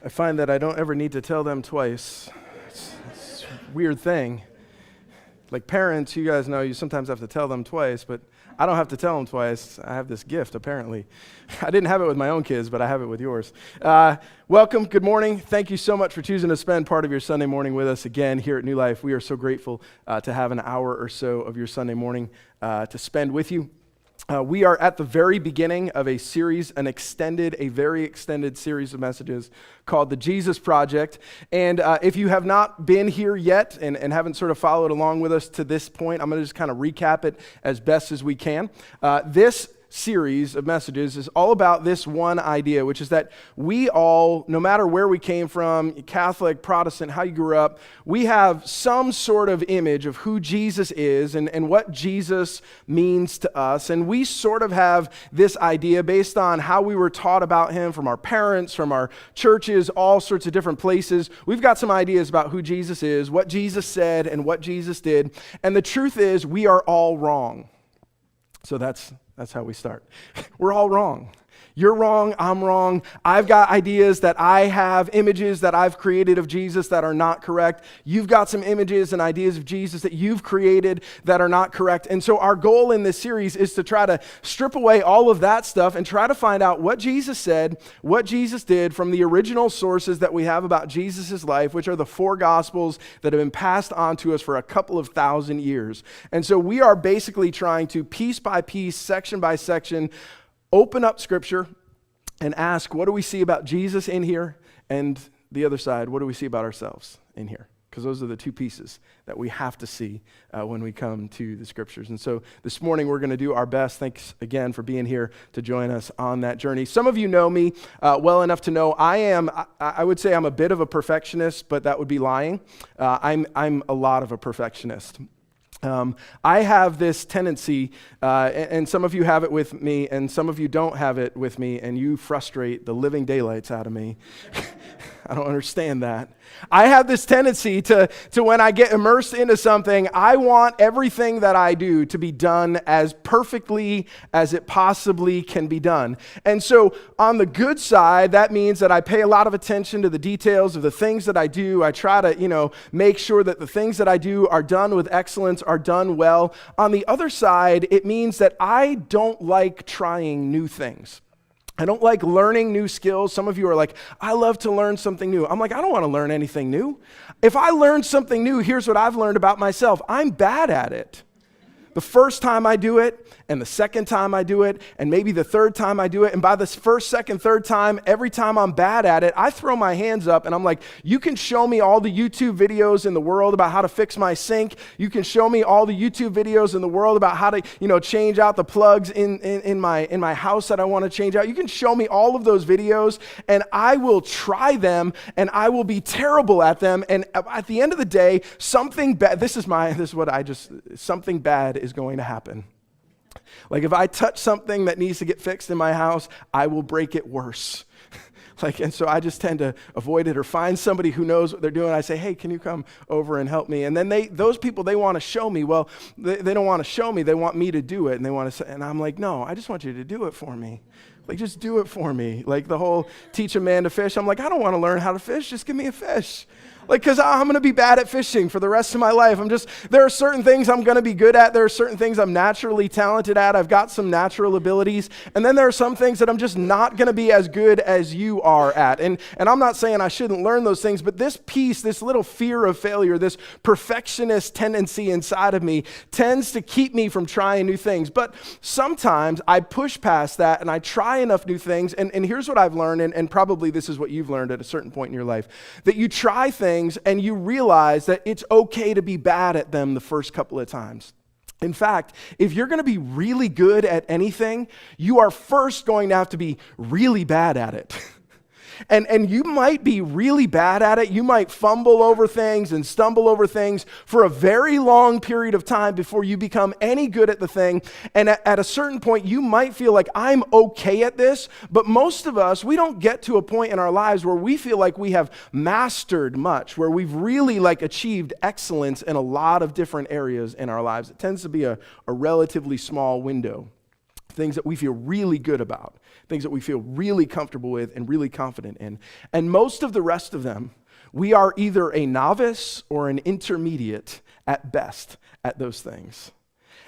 I find that I don't ever need to tell them twice. It's a weird thing. Like parents, you guys know you sometimes have to tell them twice, but I don't have to tell them twice. I have this gift, apparently. I didn't have it with my own kids, but I have it with yours. Welcome, good morning. Thank you so much for choosing to spend part of your Sunday morning with us again here at New Life. We are so grateful to have an hour or so of your Sunday morning to spend with you. We are at the very beginning of a series, a very extended series of messages called The Jesus Project. And if you have not been here yet and haven't sort of followed along with us to this point, I'm going to just kind of recap it as best as we can. This series of messages is all about this one idea, which is that we all, no matter where we came from, Catholic, Protestant, how you grew up, we have some sort of image of who Jesus is and what Jesus means to us. And we sort of have this idea based on how we were taught about him from our parents, from our churches, all sorts of different places. We've got some ideas about who Jesus is, what Jesus said, and what Jesus did. And the truth is, we are all wrong. So that's how we start. We're all wrong. You're wrong, I'm wrong. I've got ideas that I have, images that I've created of Jesus that are not correct. You've got some images and ideas of Jesus that you've created that are not correct. And so our goal in this series is to try to strip away all of that stuff and try to find out what Jesus said, what Jesus did from the original sources that we have about Jesus' life, which are the four Gospels that have been passed on to us for a couple of thousand years. And so we are basically trying to piece by piece, section by section, open up Scripture and ask, what do we see about Jesus in here? And the other side, what do we see about ourselves in here? Because those are the two pieces that we have to see when we come to the Scriptures. And so this morning we're going to do our best. Thanks again for being here to join us on that journey. Some of you know me well enough to know I would say I'm a bit of a perfectionist, but that would be lying. I'm a lot of a perfectionist. I have this tendency, and some of you have it with me, and some of you don't have it with me, and you frustrate the living daylights out of me. I don't understand that. I have this tendency to when I get immersed into something, I want everything that I do to be done as perfectly as it possibly can be done. And so on the good side, that means that I pay a lot of attention to the details of the things that I do. I try to, make sure that the things that I do are done with excellence, are done well. On the other side, it means that I don't like trying new things. I don't like learning new skills. Some of you are like, I love to learn something new. I'm like, I don't want to learn anything new. If I learn something new, here's what I've learned about myself. I'm bad at it. The first time I do it, and the second time I do it, and maybe the third time I do it, and by the first, second, third time, every time I'm bad at it, I throw my hands up and I'm like, you can show me all the YouTube videos in the world about how to fix my sink. You can show me all the YouTube videos in the world about how to, change out the plugs in my house that I want to change out. You can show me all of those videos, and I will try them, and I will be terrible at them. And at the end of the day, something bad. Something bad is going to happen. Like if I touch something that needs to get fixed in my house, I will break it worse. And so I just tend to avoid it or find somebody who knows what they're doing. I say, hey, can you come over and help me? And then those people, they want to show me. Well, they don't want to show me. They want me to do it. And they want to say, and I'm like, no, I just want you to do it for me. Just do it for me. The whole teach a man to fish. I'm like, I don't want to learn how to fish. Just give me a fish. Because I'm going to be bad at fishing for the rest of my life. There are certain things I'm going to be good at. There are certain things I'm naturally talented at. I've got some natural abilities. And then there are some things that I'm just not going to be as good as you are at. And I'm not saying I shouldn't learn those things, but this piece, this little fear of failure, this perfectionist tendency inside of me tends to keep me from trying new things. But sometimes I push past that and I try enough new things. And here's what I've learned, and probably this is what you've learned at a certain point in your life, that you try things and you realize that it's okay to be bad at them the first couple of times. In fact, if you're going to be really good at anything, you are first going to have to be really bad at it. And you might be really bad at it. You might fumble over things and stumble over things for a very long period of time before you become any good at the thing. And at a certain point, you might feel like, I'm okay at this. But most of us, we don't get to a point in our lives where we feel like we have mastered much, where we've really achieved excellence in a lot of different areas in our lives. It tends to be a relatively small window. things that we feel really good about, things that we feel really comfortable with and really confident in. And most of the rest of them, we are either a novice or an intermediate at best at those things.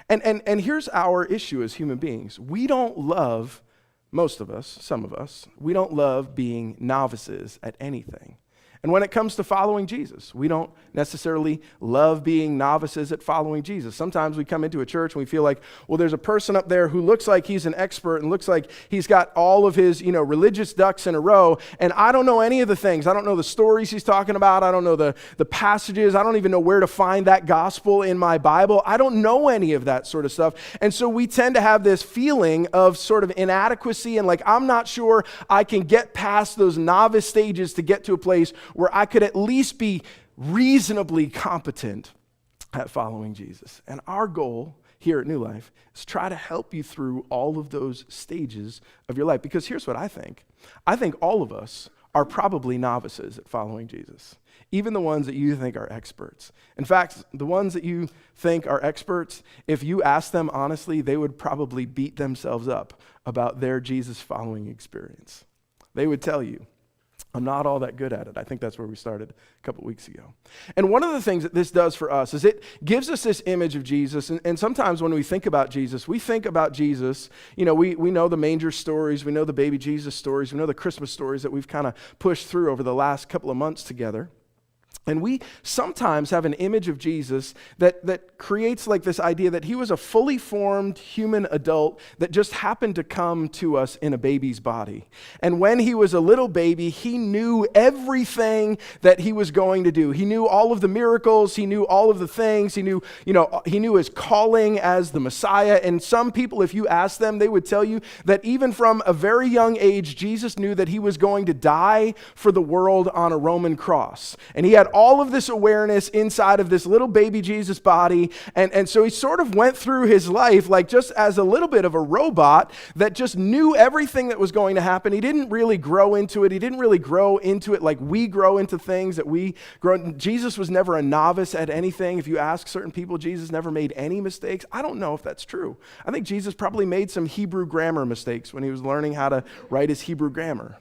And here's our issue as human beings. We don't love, most of us, some of us, we don't love being novices at anything. And when it comes to following Jesus, we don't necessarily love being novices at following Jesus. Sometimes we come into a church and we feel like, well, there's a person up there who looks like he's an expert and looks like he's got all of his, religious ducks in a row, and I don't know any of the things. I don't know the stories he's talking about. I don't know the passages. I don't even know where to find that gospel in my Bible. I don't know any of that sort of stuff. And so we tend to have this feeling of sort of inadequacy and like, I'm not sure I can get past those novice stages to get to a place where I could at least be reasonably competent at following Jesus. And our goal here at New Life is try to help you through all of those stages of your life. Because here's what I think. I think all of us are probably novices at following Jesus, even the ones that you think are experts. In fact, the ones that you think are experts, if you ask them honestly, they would probably beat themselves up about their Jesus following experience. They would tell you, I'm not all that good at it. I think that's where we started a couple weeks ago. And one of the things that this does for us is it gives us this image of Jesus. And sometimes when we think about Jesus, we know the manger stories, we know the baby Jesus stories, we know the Christmas stories that we've kind of pushed through over the last couple of months together. And we sometimes have an image of Jesus that creates like this idea that he was a fully formed human adult that just happened to come to us in a baby's body. And when he was a little baby, he knew everything that he was going to do. He knew all of the miracles. He knew all of the things. He knew his calling as the Messiah. And some people, if you ask them, they would tell you that even from a very young age, Jesus knew that he was going to die for the world on a Roman cross. And he had all of this awareness inside of this little baby Jesus body. And so he sort of went through his life like just as a little bit of a robot that just knew everything that was going to happen. He didn't really grow into it. He didn't really grow into it like we grow into things that we grow. Jesus was never a novice at anything. If you ask certain people, Jesus never made any mistakes. I don't know if that's true. I think Jesus probably made some Hebrew grammar mistakes when he was learning how to write his Hebrew grammar.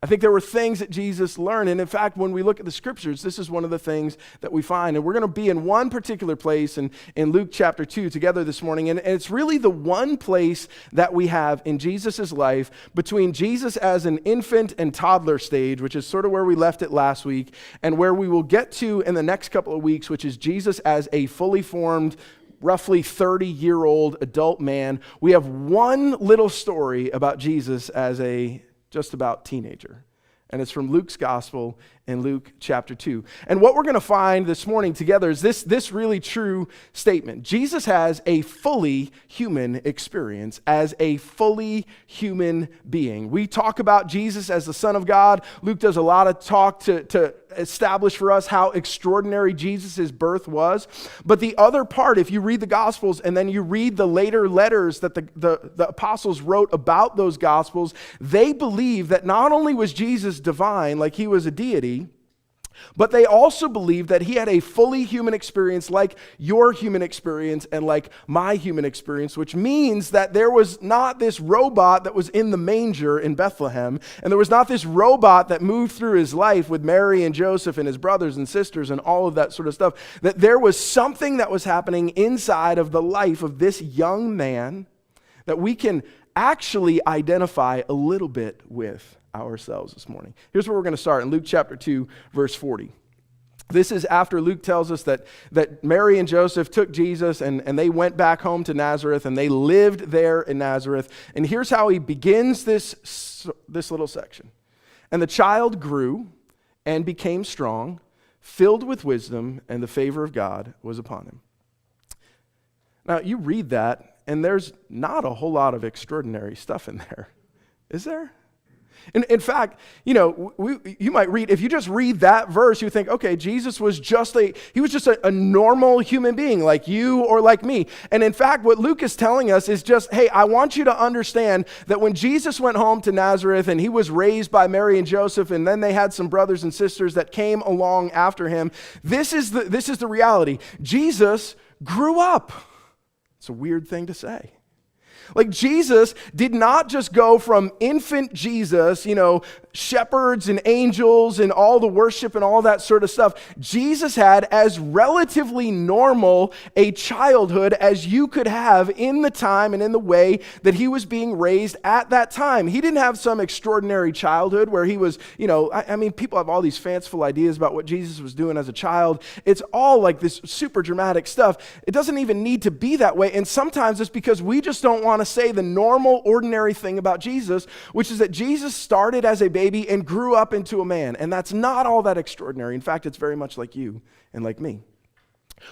I think there were things that Jesus learned. And in fact, when we look at the scriptures, this is one of the things that we find. And we're going to be in one particular place in Luke chapter 2 together this morning. And it's really the one place that we have in Jesus' life between Jesus as an infant and toddler stage, which is sort of where we left it last week, and where we will get to in the next couple of weeks, which is Jesus as a fully formed, roughly 30-year-old adult man. We have one little story about Jesus as a just about teenager. And it's from Luke's gospel in Luke chapter 2. And what we're going to find this morning together is this really true statement. Jesus has a fully human experience as a fully human being. We talk about Jesus as the Son of God. Luke does a lot of talk to establish for us how extraordinary Jesus' birth was. But the other part, if you read the Gospels and then you read the later letters that the apostles wrote about those Gospels, they believe that not only was Jesus divine, like he was a deity, but they also believe that he had a fully human experience like your human experience and like my human experience, which means that there was not this robot that was in the manger in Bethlehem, and there was not this robot that moved through his life with Mary and Joseph and his brothers and sisters and all of that sort of stuff, that there was something that was happening inside of the life of this young man that we can actually identify a little bit with ourselves this morning. Here's where we're going to start in Luke chapter 2, verse 40. This is after Luke tells us that Mary and Joseph took Jesus and they went back home to Nazareth and they lived there in Nazareth. And here's how he begins this little section. And the child grew and became strong, filled with wisdom, and the favor of God was upon him. Now, you read that, and there's not a whole lot of extraordinary stuff in there, is there? In fact, you might read, if you just read that verse, you think, okay, Jesus was just a normal human being like you or like me. And in fact, what Luke is telling us is just, hey, I want you to understand that when Jesus went home to Nazareth and he was raised by Mary and Joseph, and then they had some brothers and sisters that came along after him, this is the reality. Jesus grew up. It's a weird thing to say, Like Jesus did not just go from infant Jesus, shepherds and angels and all the worship and all that sort of stuff. Jesus had as relatively normal a childhood as you could have in the time and in the way that he was being raised at that time. He didn't have some extraordinary childhood where he was, people have all these fanciful ideas about what Jesus was doing as a child. It's all like this super dramatic stuff. It doesn't even need to be that way. And sometimes it's because we just don't want to say the normal, ordinary thing about Jesus, which is that Jesus started as a baby and grew up into a man. And that's not all that extraordinary. In fact, it's very much like you and like me.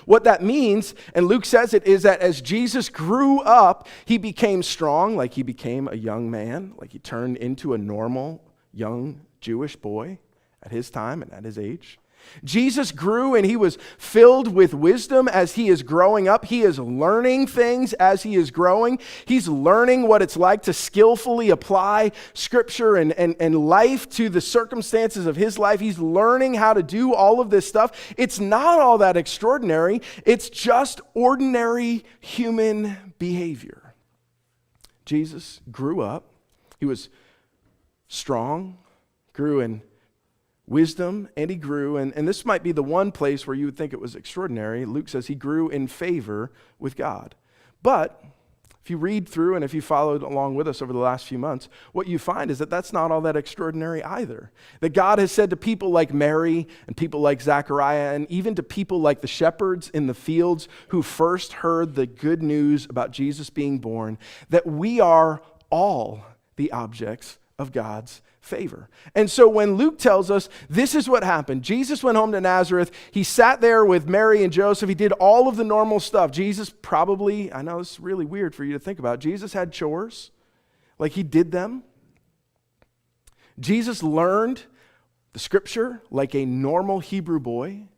What that means, and Luke says it, is that as Jesus grew up, he became strong, like he became a young man, like he turned into a normal young Jewish boy at his time and at his age. Jesus grew and he was filled with wisdom as he is growing up. He is learning things as he is growing. He's learning what it's like to skillfully apply scripture and life to the circumstances of his life. He's learning how to do all of this stuff. It's not all that extraordinary. It's just ordinary human behavior. Jesus grew up. He was strong, grew in wisdom, and he grew, and this might be the one place where you would think it was extraordinary. Luke says he grew in favor with God. But if you read through and if you followed along with us over the last few months, what you find is that that's not all that extraordinary either. That God has said to people like Mary and people like Zechariah and even to people like the shepherds in the fields who first heard the good news about Jesus being born, that we are all the objects of God's favor. And so when Luke tells us this is what happened, Jesus went home to Nazareth, he sat there with Mary and Joseph, he did all of the normal stuff. Jesus probably, I know this is really weird for you to think about, Jesus had chores, like he did them. Jesus learned the scripture like a normal Hebrew boy.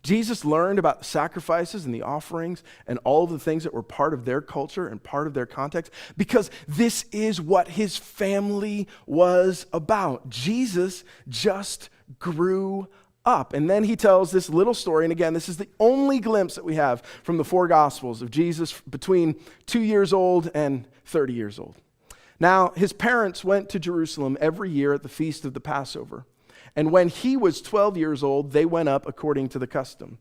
Jesus learned about the sacrifices and the offerings and all of the things that were part of their culture and part of their context, because this is what his family was about. Jesus just grew up. And then he tells this little story, and again, this is the only glimpse that we have from the four Gospels of Jesus between 2 years old and 30 years old. Now, his parents went to Jerusalem every year at the feast of the Passover. And when he was 12 years old, they went up according to the custom.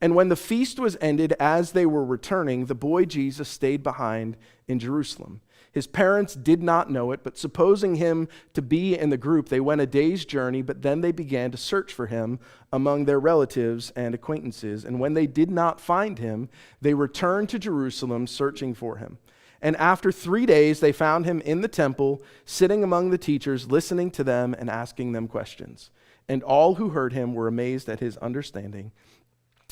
And when the feast was ended, as they were returning, the boy Jesus stayed behind in Jerusalem. His parents did not know it, but supposing him to be in the group, they went a day's journey, but then they began to search for him among their relatives and acquaintances. And when they did not find him, they returned to Jerusalem searching for him. And after 3 days, they found him in the temple, sitting among the teachers, listening to them and asking them questions. And all who heard him were amazed at his understanding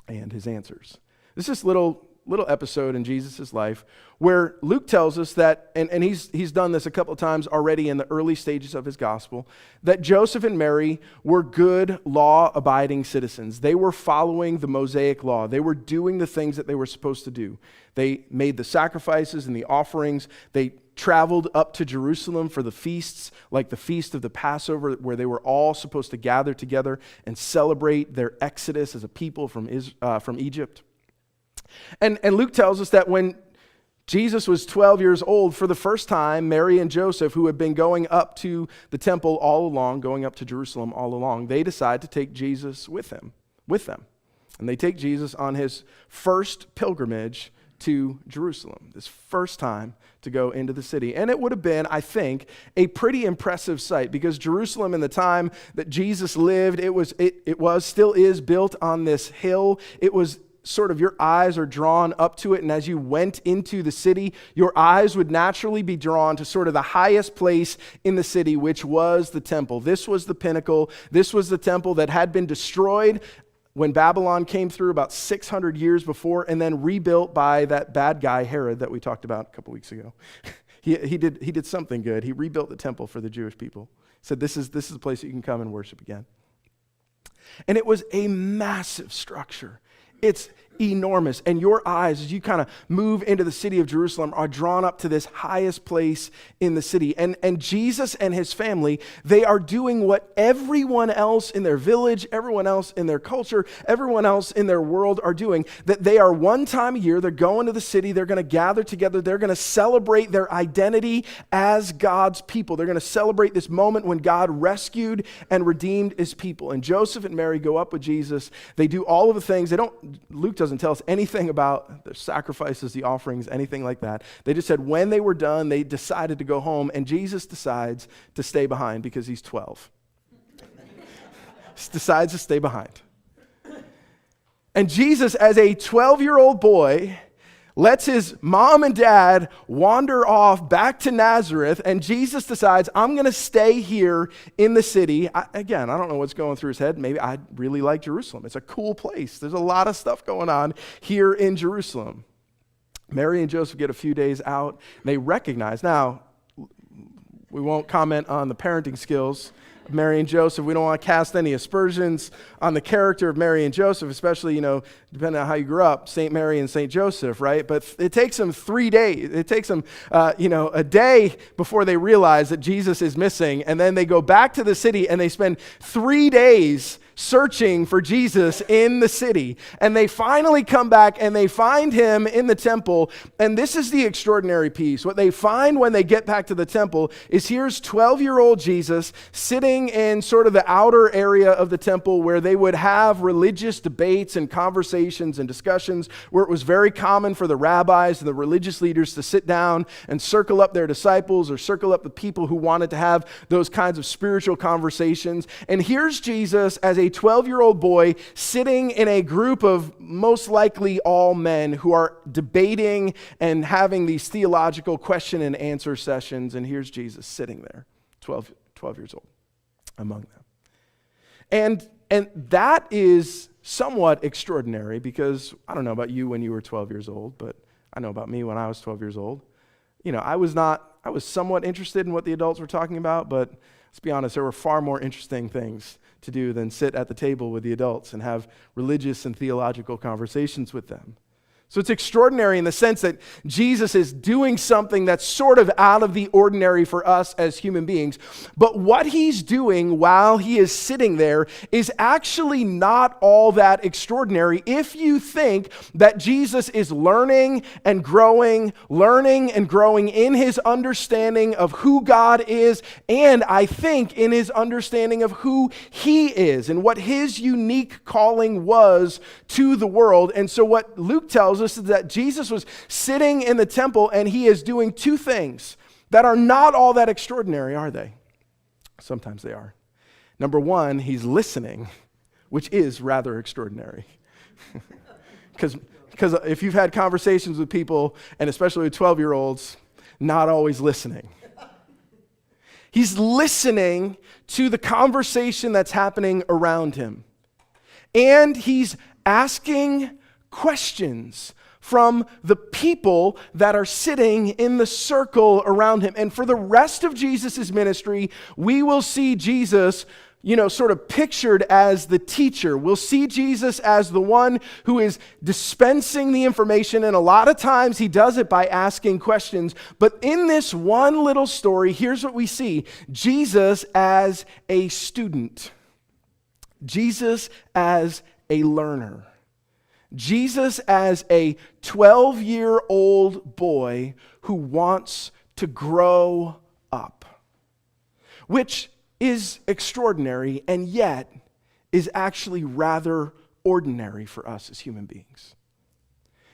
and his answers. This is little episode in Jesus' life where Luke tells us that, and he's done this a couple of times already in the early stages of his gospel, that Joseph and Mary were good law-abiding citizens. They were following the Mosaic law. They were doing the things that they were supposed to do. They made the sacrifices and the offerings. They traveled up to Jerusalem for the feasts, like the feast of the Passover, where they were all supposed to gather together and celebrate their exodus as a people from Egypt. And Luke tells us that when Jesus was 12 years old, for the first time, Mary and Joseph, who had been going up to the temple all along, going up to Jerusalem all along, they decide to take Jesus with them. And they take Jesus on his first pilgrimage to Jerusalem, this first time to go into the city. And it would have been, I think, a pretty impressive sight, because Jerusalem in the time that Jesus lived, still is built on this hill. It was sort of, your eyes are drawn up to it, and as you went into the city, your eyes would naturally be drawn to sort of the highest place in the city, which was the temple. This was the pinnacle. This was the temple that had been destroyed when Babylon came through about 600 years before, and then rebuilt by that bad guy Herod that we talked about a couple weeks ago. He did something good. He rebuilt the temple for the Jewish people. He said, this is the place that you can come and worship again. And it was a massive structure. It's enormous. And your eyes, as you kind of move into the city of Jerusalem, are drawn up to this highest place in the city. And Jesus and his family, they are doing what everyone else in their village, everyone else in their culture, everyone else in their world are doing. That they are one time a year, they're going to the city, they're going to gather together, they're going to celebrate their identity as God's people. They're going to celebrate this moment when God rescued and redeemed his people. And Joseph and Mary go up with Jesus. They do all of the things. Luke doesn't tell us anything about the sacrifices, the offerings, anything like that. They just said when they were done, they decided to go home, and Jesus decides to stay behind because he's 12. Decides to stay behind. And Jesus, as a 12-year-old boy, lets his mom and dad wander off back to Nazareth, and Jesus decides, I'm going to stay here in the city. I don't know what's going through his head. Maybe I really like Jerusalem. It's a cool place. There's a lot of stuff going on here in Jerusalem. Mary and Joseph get a few days out. They recognize, now, we won't comment on the parenting skills of Mary and Joseph. We don't want to cast any aspersions on the character of Mary and Joseph, especially, depending on how you grew up, St. Mary and St. Joseph, right? But it takes them 3 days. It takes them, a day before they realize that Jesus is missing. And then they go back to the city and they spend 3 days searching for Jesus in the city. And they finally come back and they find him in the temple. And this is the extraordinary piece. What they find when they get back to the temple is here's 12-year-old Jesus sitting in sort of the outer area of the temple where they would have religious debates and conversations and discussions, where it was very common for the rabbis and the religious leaders to sit down and circle up their disciples or circle up the people who wanted to have those kinds of spiritual conversations. And here's Jesus as a 12-year-old boy sitting in a group of most likely all men who are debating and having these theological question and answer sessions. And here's Jesus sitting there, 12 years old, among them. And that is somewhat extraordinary because I don't know about you when you were 12 years old, but I know about me when I was 12 years old. I was somewhat interested in what the adults were talking about, but let's be honest, there were far more interesting things to do than sit at the table with the adults and have religious and theological conversations with them. So it's extraordinary in the sense that Jesus is doing something that's sort of out of the ordinary for us as human beings. But what he's doing while he is sitting there is actually not all that extraordinary if you think that Jesus is learning and growing in his understanding of who God is, and I think in his understanding of who he is and what his unique calling was to the world. And so what Luke tells us is that Jesus was sitting in the temple and he is doing two things that are not all that extraordinary, are they? Sometimes they are. Number one, he's listening, which is rather extraordinary. Because if you've had conversations with people, and especially with 12-year-olds, not always listening. He's listening to the conversation that's happening around him. And he's asking questions from the people that are sitting in the circle around him. And for the rest of Jesus' ministry, we will see Jesus, sort of pictured as the teacher. We'll see Jesus as the one who is dispensing the information, and a lot of times he does it by asking questions. But in this one little story, here's what we see: Jesus as a student, Jesus as a learner. Jesus as a 12-year-old boy who wants to grow up, which is extraordinary and yet is actually rather ordinary for us as human beings.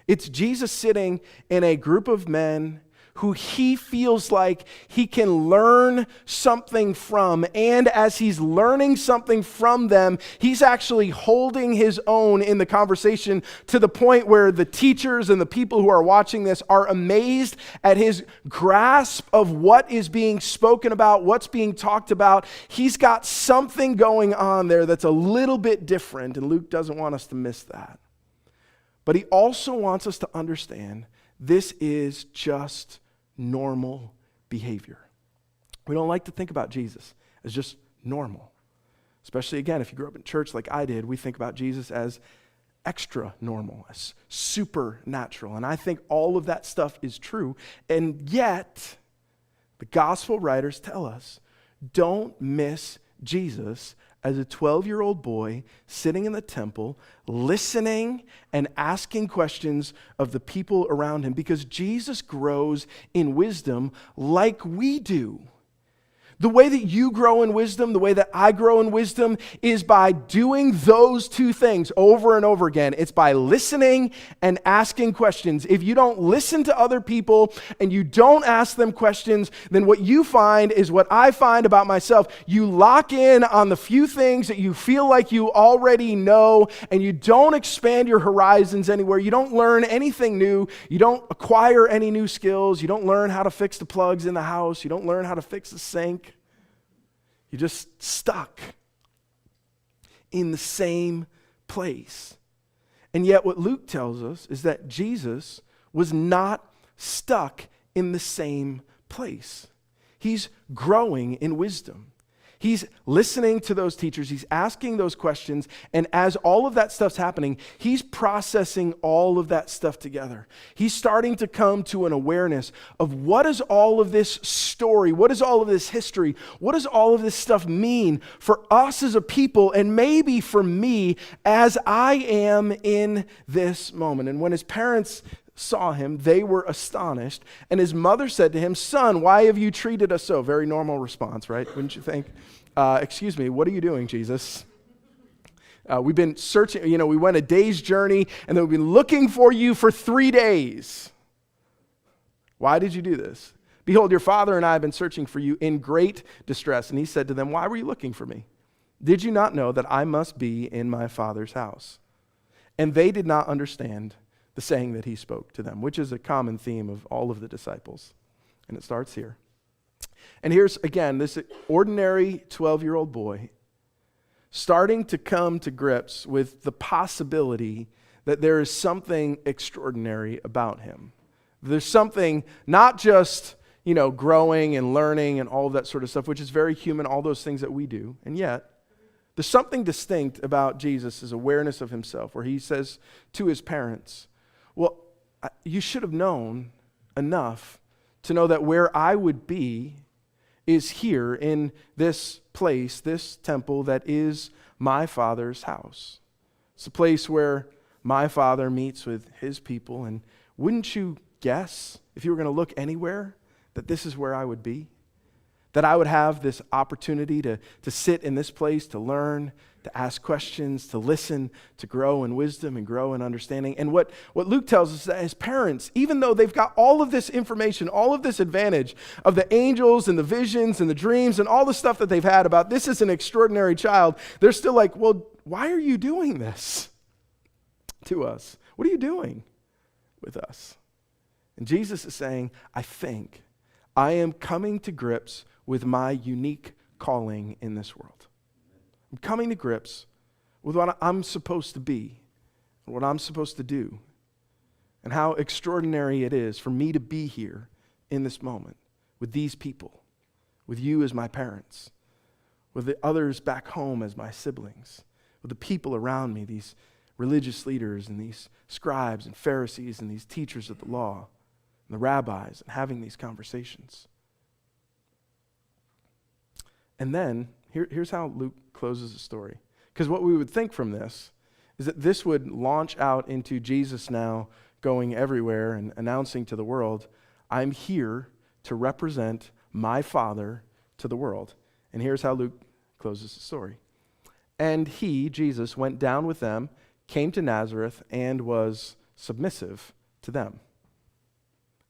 It's Jesus sitting in a group of men who he feels like he can learn something from. And as he's learning something from them, he's actually holding his own in the conversation to the point where the teachers and the people who are watching this are amazed at his grasp of what is being spoken about, what's being talked about. He's got something going on there that's a little bit different, and Luke doesn't want us to miss that. But he also wants us to understand this is just normal behavior. We don't like to think about Jesus as just normal. Especially, again, if you grew up in church like I did, we think about Jesus as extra normal, as supernatural. And I think all of that stuff is true. And yet, the gospel writers tell us, don't miss Jesus as a 12-year-old boy sitting in the temple, listening and asking questions of the people around him, because Jesus grows in wisdom like we do. The way that you grow in wisdom, the way that I grow in wisdom, is by doing those two things over and over again. It's by listening and asking questions. If you don't listen to other people and you don't ask them questions, then what you find is what I find about myself. You lock in on the few things that you feel like you already know, and you don't expand your horizons anywhere. You don't learn anything new. You don't acquire any new skills. You don't learn how to fix the plugs in the house. You don't learn how to fix the sink. You're just stuck in the same place. And yet what Luke tells us is that Jesus was not stuck in the same place. He's growing in wisdom. He's listening to those teachers. He's asking those questions. And as all of that stuff's happening, he's processing all of that stuff together. He's starting to come to an awareness of what is all of this story? What is all of this history? What does all of this stuff mean for us as a people, and maybe for me as I am in this moment? And when his parents saw him, they were astonished. And his mother said to him, "Son, why have you treated us so?" Very normal response, right? Wouldn't you think? Excuse me, what are you doing, Jesus? We've been searching, we went a day's journey, and then we've been looking for you for 3 days. Why did you do this? Behold, your father and I have been searching for you in great distress. And he said to them, "Why were you looking for me? Did you not know that I must be in my father's house?" And they did not understand the saying that he spoke to them, which is a common theme of all of the disciples. And it starts here. And here's, again, this ordinary 12-year-old boy starting to come to grips with the possibility that there is something extraordinary about him. There's something not just, growing and learning and all of that sort of stuff, which is very human, all those things that we do. And yet, there's something distinct about Jesus' awareness of himself, where he says to his parents, "Well, you should have known enough to know that where I would be is here in this place, this temple that is my Father's house. It's a place where my Father meets with his people. And wouldn't you guess, if you were going to look anywhere, that this is where I would be? That I would have this opportunity to sit in this place, to learn, to ask questions, to listen, to grow in wisdom and grow in understanding." And what Luke tells us is that his parents, even though they've got all of this information, all of this advantage of the angels and the visions and the dreams and all the stuff that they've had about this is an extraordinary child, they're still like, "Well, why are you doing this to us? What are you doing with us?" And Jesus is saying, I think I am coming to grips with my unique calling in this world. I'm coming to grips with what I'm supposed to be, what I'm supposed to do, and how extraordinary it is for me to be here in this moment with these people, with you as my parents, with the others back home as my siblings, with the people around me, these religious leaders and these scribes and Pharisees and these teachers of the law and the rabbis, and having these conversations. And then, here's how Luke closes the story. Because what we would think from this is that this would launch out into Jesus now going everywhere and announcing to the world, "I'm here to represent my Father to the world." And here's how Luke closes the story. "And he," Jesus, "went down with them, came to Nazareth, and was submissive to them.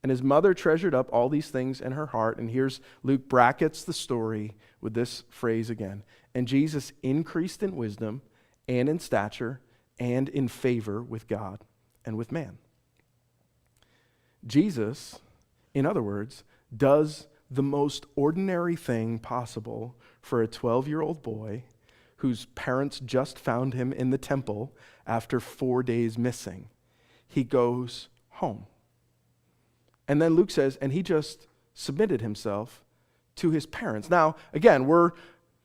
And his mother treasured up all these things in her heart." And here's Luke brackets the story with this phrase again. "And Jesus increased in wisdom and in stature and in favor with God and with man." Jesus, in other words, does the most ordinary thing possible for a 12-year-old boy whose parents just found him in the temple after 4 days missing. He goes home. And then Luke says, and he just submitted himself to his parents. Now, again, we're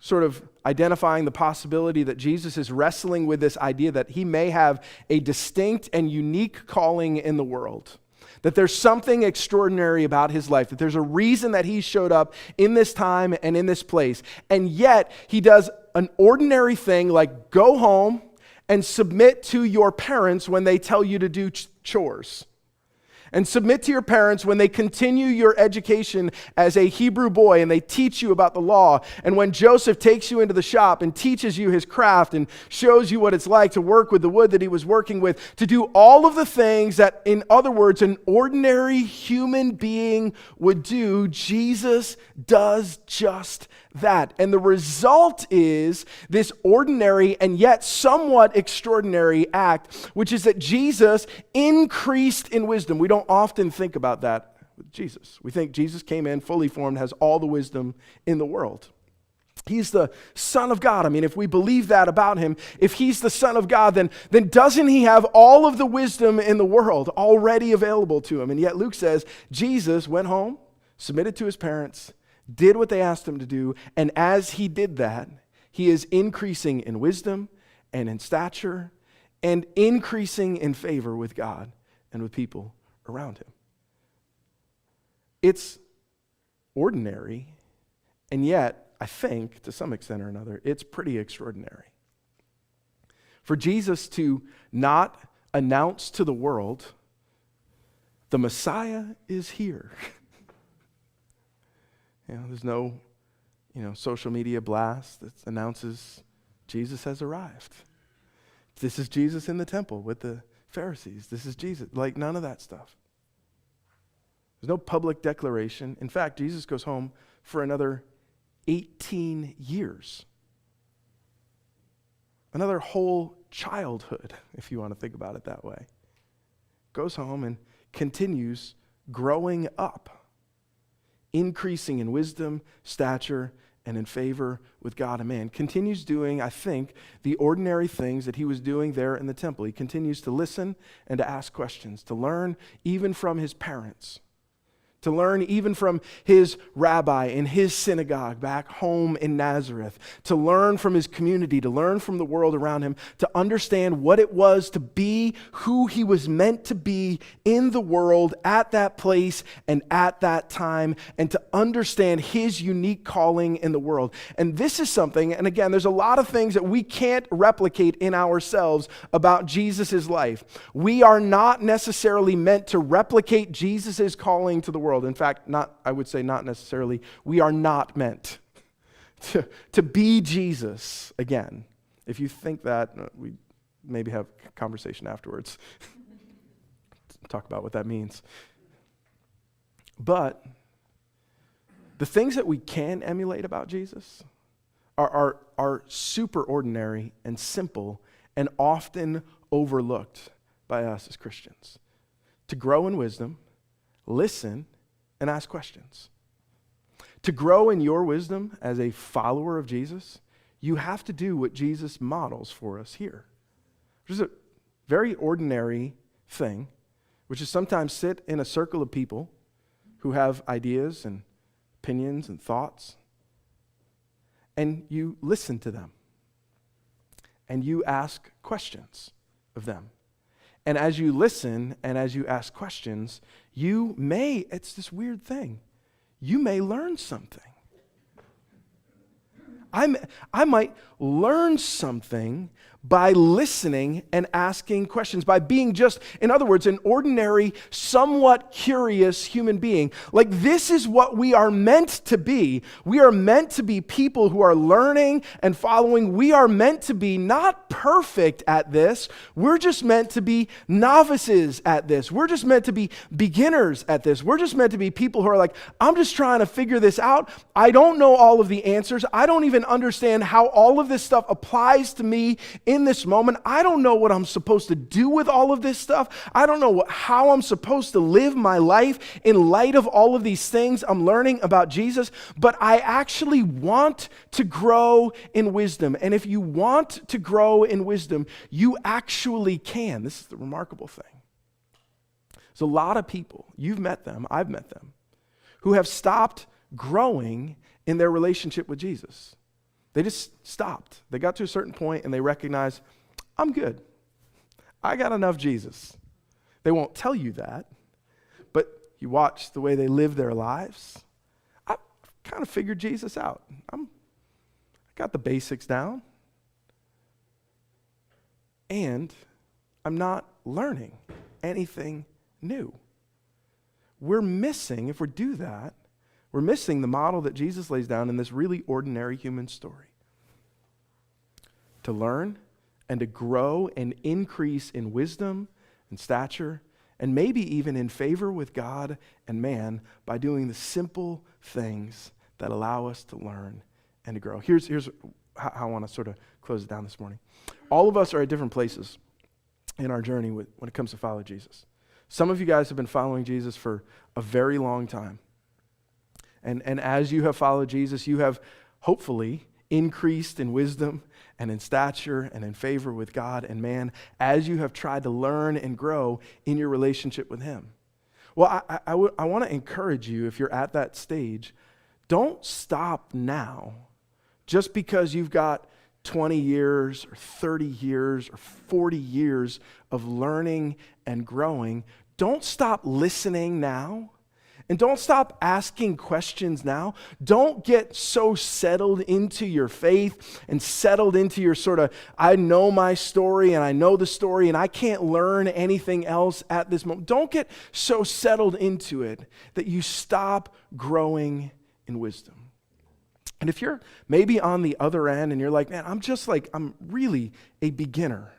sort of identifying the possibility that Jesus is wrestling with this idea that he may have a distinct and unique calling in the world. That there's something extraordinary about his life, that there's a reason that he showed up in this time and in this place. And yet, he does an ordinary thing like go home and submit to your parents when they tell you to do chores. And submit to your parents when they continue your education as a Hebrew boy and they teach you about the law. And when Joseph takes you into the shop and teaches you his craft and shows you what it's like to work with the wood that he was working with, to do all of the things that, in other words, an ordinary human being would do, Jesus does just that. And the result is this ordinary and yet somewhat extraordinary act, which is that Jesus increased in wisdom. We don't often think about that with Jesus. We think Jesus came in fully formed, has all the wisdom in the world. He's the Son of God. I mean, if we believe that about him, if he's the Son of God, then doesn't he have all of the wisdom in the world already available to him? And yet Luke says Jesus went home, submitted to his parents, did what they asked him to do, and as he did that, he is increasing in wisdom and in stature and increasing in favor with God and with people around him. It's ordinary, and yet, I think, to some extent or another, it's pretty extraordinary. For Jesus to not announce to the world, the Messiah is here. There's no, social media blast that announces Jesus has arrived. This is Jesus in the temple with the Pharisees. This is Jesus. Like, none of that stuff. There's no public declaration. In fact, Jesus goes home for another 18 years. Another whole childhood, if you want to think about it that way. Goes home and continues growing up, increasing in wisdom, stature, and in favor with God and man. Continues doing, I think, the ordinary things that he was doing there in the temple. He continues to listen and to ask questions, to learn even from his parents, to learn even from his rabbi in his synagogue back home in Nazareth, to learn from his community, to learn from the world around him, to understand what it was to be who he was meant to be in the world at that place and at that time, and to understand his unique calling in the world. And this is something, and again, there's a lot of things that we can't replicate in ourselves about Jesus' life. We are not necessarily meant to replicate Jesus' calling to the world. In fact, I would say not necessarily. We are not meant to be Jesus again. If you think that, we maybe have a conversation afterwards. Talk about what that means. But the things that we can emulate about Jesus are super ordinary and simple and often overlooked by us as Christians. To grow in wisdom, listen, and ask questions. To grow in your wisdom as a follower of Jesus, you have to do what Jesus models for us here, which is a very ordinary thing, which is sometimes sit in a circle of people who have ideas and opinions and thoughts, and you listen to them, and you ask questions of them. And as you listen and as you ask questions, it's this weird thing, you may learn something. I might learn something by listening and asking questions, by being just, in other words, an ordinary, somewhat curious human being. Like, this is what we are meant to be. We are meant to be people who are learning and following. We are meant to be not perfect at this. We're just meant to be novices at this. We're just meant to be beginners at this. We're just meant to be people who are like, I'm just trying to figure this out. I don't know all of the answers. I don't even understand how all of this stuff applies to me in this moment. I don't know what I'm supposed to do with all of this stuff. I don't know how I'm supposed to live my life in light of all of these things I'm learning about Jesus, but I actually want to grow in wisdom. And if you want to grow in wisdom, you actually can. This is the remarkable thing. There's a lot of people, you've met them, I've met them, who have stopped growing in their relationship with Jesus. They just stopped. They got to a certain point and they recognized, I'm good. I got enough Jesus. They won't tell you that, but you watch the way they live their lives. I kind of figured Jesus out. I got the basics down. And I'm not learning anything new. We're missing, if we do that, we're missing the model that Jesus lays down in this really ordinary human story. To learn and to grow and increase in wisdom and stature, and maybe even in favor with God and man by doing the simple things that allow us to learn and to grow. Here's how I want to sort of close it down this morning. All of us are at different places in our journey when it comes to follow Jesus. Some of you guys have been following Jesus for a very long time. And as you have followed Jesus, you have hopefully increased in wisdom and in stature and in favor with God and man as you have tried to learn and grow in your relationship with Him. Well, I want to encourage you, if you're at that stage, don't stop now just because you've got 20 years or 30 years or 40 years of learning and growing. Don't stop listening now. And don't stop asking questions now. Don't get so settled into your faith and settled into your sort of, I know my story and I know the story and I can't learn anything else at this moment. Don't get so settled into it that you stop growing in wisdom. And if you're maybe on the other end and you're like, man, I'm really a beginner.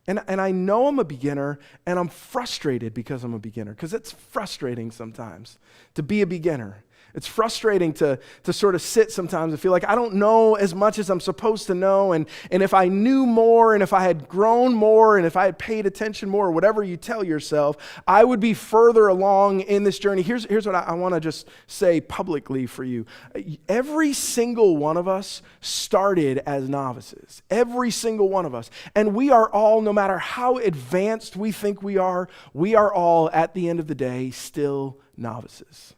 And I know I'm a beginner, and I'm frustrated because I'm a beginner, because it's frustrating sometimes to be a beginner. It's frustrating to sort of sit sometimes and feel like I don't know as much as I'm supposed to know, and if I knew more, and if I had grown more, and if I had paid attention more, or whatever you tell yourself, I would be further along in this journey. Here's what I want to just say publicly for you. Every single one of us started as novices. Every single one of us. And we are all, no matter how advanced we think we are all, at the end of the day, still novices.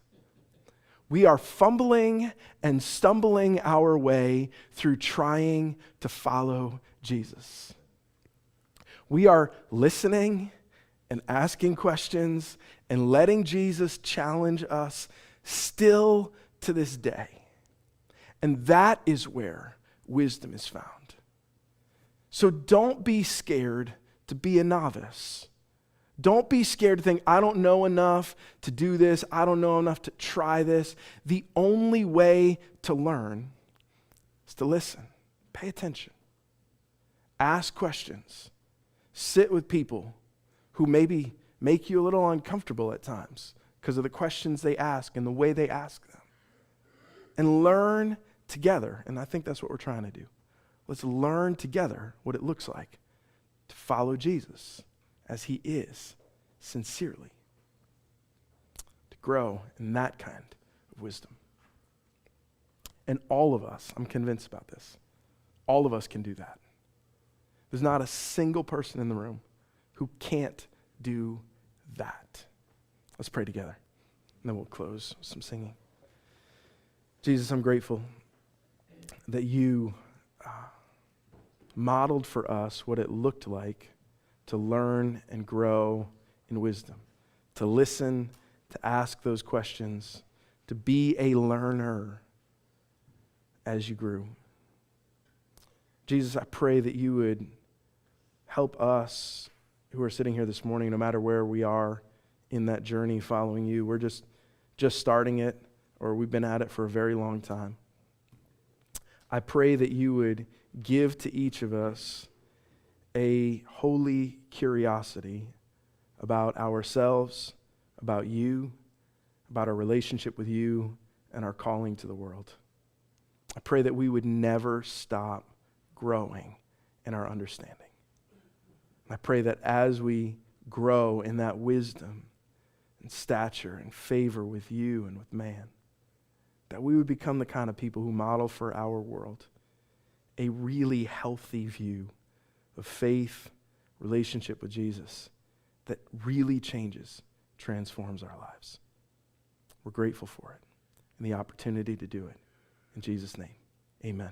We are fumbling and stumbling our way through trying to follow Jesus. We are listening and asking questions and letting Jesus challenge us still to this day. And that is where wisdom is found. So don't be scared to be a novice. Don't be scared to think, I don't know enough to do this. I don't know enough to try this. The only way to learn is to listen. Pay attention. Ask questions. Sit with people who maybe make you a little uncomfortable at times because of the questions they ask and the way they ask them. And learn together. And I think that's what we're trying to do. Let's learn together what it looks like to follow Jesus as He is, sincerely, to grow in that kind of wisdom. And all of us, I'm convinced about this, all of us can do that. There's not a single person in the room who can't do that. Let's pray together, and then we'll close with some singing. Jesus, I'm grateful that you modeled for us what it looked like to learn and grow in wisdom, to listen, to ask those questions, to be a learner as you grew. Jesus, I pray that you would help us who are sitting here this morning, no matter where we are in that journey following you. We're just starting it, or we've been at it for a very long time. I pray that you would give to each of us a holy curiosity about ourselves, about you, about our relationship with you, and our calling to the world. I pray that we would never stop growing in our understanding. I pray that as we grow in that wisdom and stature and favor with you and with man, that we would become the kind of people who model for our world a really healthy view of faith, relationship with Jesus that really changes, transforms our lives. We're grateful for it and the opportunity to do it. In Jesus' name, amen.